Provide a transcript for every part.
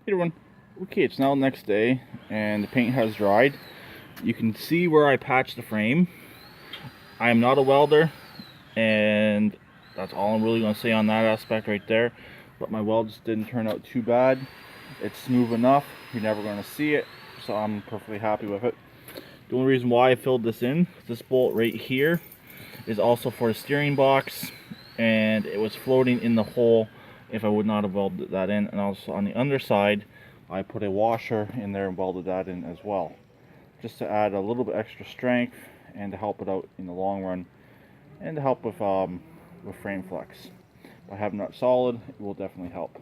Hey everyone. Okay, it's now the next day and the paint has dried. You can see where I patched the frame. I am not a welder, and that's all I'm really going to say on that aspect right there. But my welds didn't turn out too bad. It's smooth enough. You're never going to see it, so I'm perfectly happy with it. The only reason why I filled this in, this bolt right here, is also for the steering box, and it was floating in the hole if I would not have welded that in. And also on the underside, I put a washer in there and welded that in as well, just to add a little bit extra strength and to help it out in the long run, and to help with frame flex. By having that solid, it will definitely help.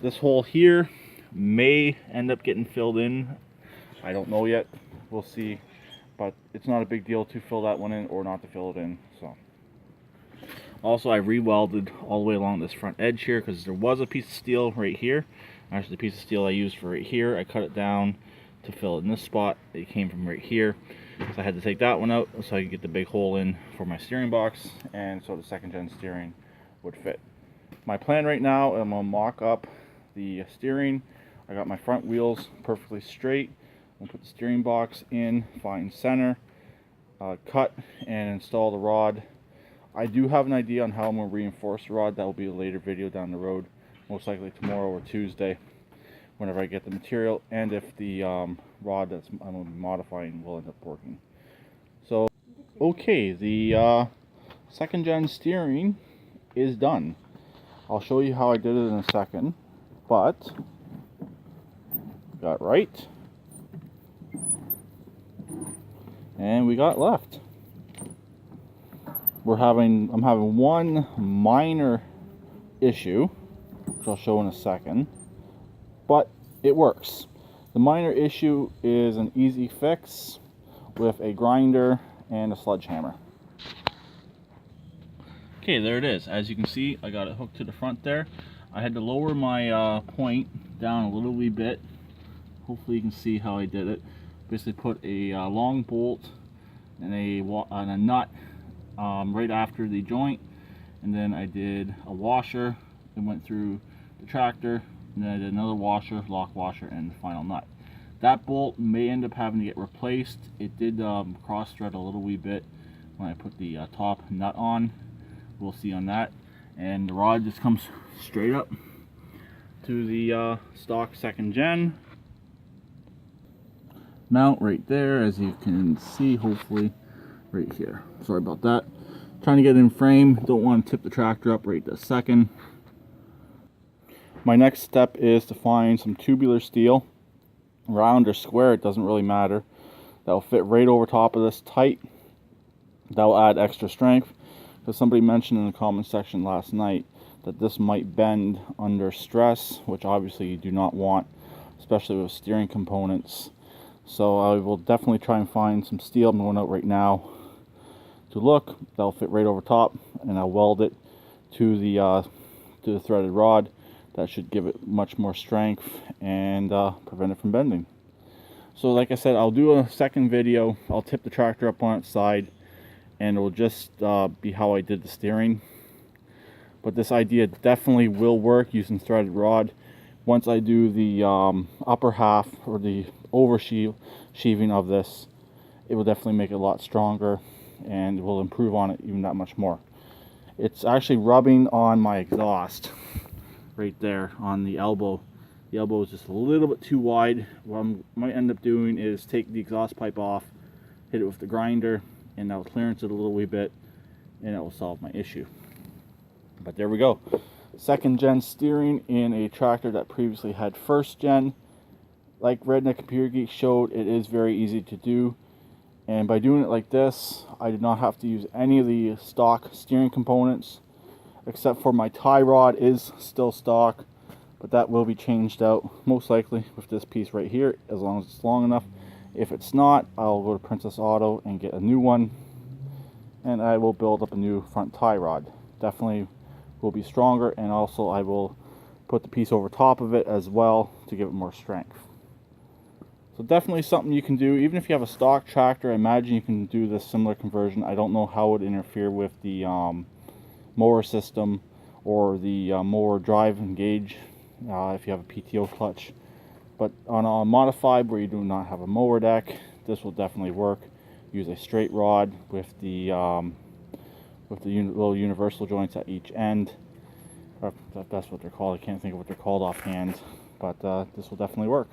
This hole here may end up getting filled in. I don't know yet. We'll see. But it's not a big deal to fill that one in or not to fill it in. So, also I re-welded all the way along this front edge here because there was a piece of steel right here. Actually, the piece of steel I used for right here, I cut it down to fill it in this spot. It came from right here, so I had to take that one out so I could get the big hole in for my steering box, and so the second gen steering would fit. My plan right now, I'm gonna mock up the steering. I got my front wheels perfectly straight. I'm gonna put the steering box in, find center, cut and install the rod. I do have an idea on how I'm gonna reinforce the rod. That will be a later video down the road, most likely tomorrow or Tuesday, whenever I get the material, and if the rod that's I'm gonna be modifying will end up working. So, okay, the second gen steering is done. I'll show you how I did it in a second, but got right and we got left. I'm having one minor issue, which I'll show in a second, but it works. The minor issue is an easy fix with a grinder and a sledgehammer. Okay, there it is. As you can see, I got it hooked to the front there. I had to lower my point down a little wee bit. Hopefully you can see how I did it. Basically put a long bolt and a nut right after the joint, and then I did a washer that went through the tractor, and then I did another washer, lock washer, and the final nut. That bolt may end up having to get replaced. It did cross thread a little wee bit when I put the top nut on. We'll see on that. And the rod just comes straight up to the stock second gen mount right there, as you can see, hopefully right here. Sorry about that. Trying to get it in frame. Don't want to tip the tractor up right this second. My next step is to find some tubular steel, round or square, it doesn't really matter, that will fit right over top of this tight. That will add extra strength, because somebody mentioned in the comment section last night that this might bend under stress, which obviously you do not want, especially with steering components. So I will definitely try and find some steel. I'm going out right now to look. That'll fit right over top, and I'll weld it to the threaded rod. That should give it much more strength and prevent it from bending. So like I said, I'll do a second video. I'll tip the tractor up on its side, and it will just be how I did the steering. But this idea definitely will work using threaded rod. Once I do the upper half, or the over sheathing of this, it will definitely make it a lot stronger and will improve on it even that much more. It's actually rubbing on my exhaust right there on the elbow. The elbow is just a little bit too wide. What I might end up doing is take the exhaust pipe off, hit it with the grinder, and that'll clearance it a little wee bit, and it will solve my issue. But there we go. Second gen steering in a tractor that previously had first gen. Like Redneck Computer Geek showed, it is very easy to do, and by doing it like this, I did not have to use any of the stock steering components, except for my tie rod is still stock, but that will be changed out most likely with this piece right here, as long as it's long enough. If it's not, I'll go to Princess Auto and get a new one, and I will build up a new front tie rod. Definitely will be stronger, and also I will put the piece over top of it as well to give it more strength. So definitely something you can do. Even if you have a stock tractor, I imagine you can do this similar conversion. I don't know how it would interfere with the mower system or the mower drive engage if you have a PTO clutch. But on a modified where you do not have a mower deck, this will definitely work. Use a straight rod with the little universal joints at each end. That's what they're called. I can't think of what they're called offhand, but this will definitely work.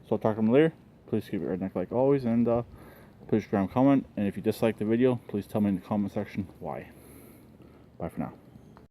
So I'll talk to them later. Please keep it redneck like always, and please grab a comment. And if you dislike the video, please tell me in the comment section why. Bye for now.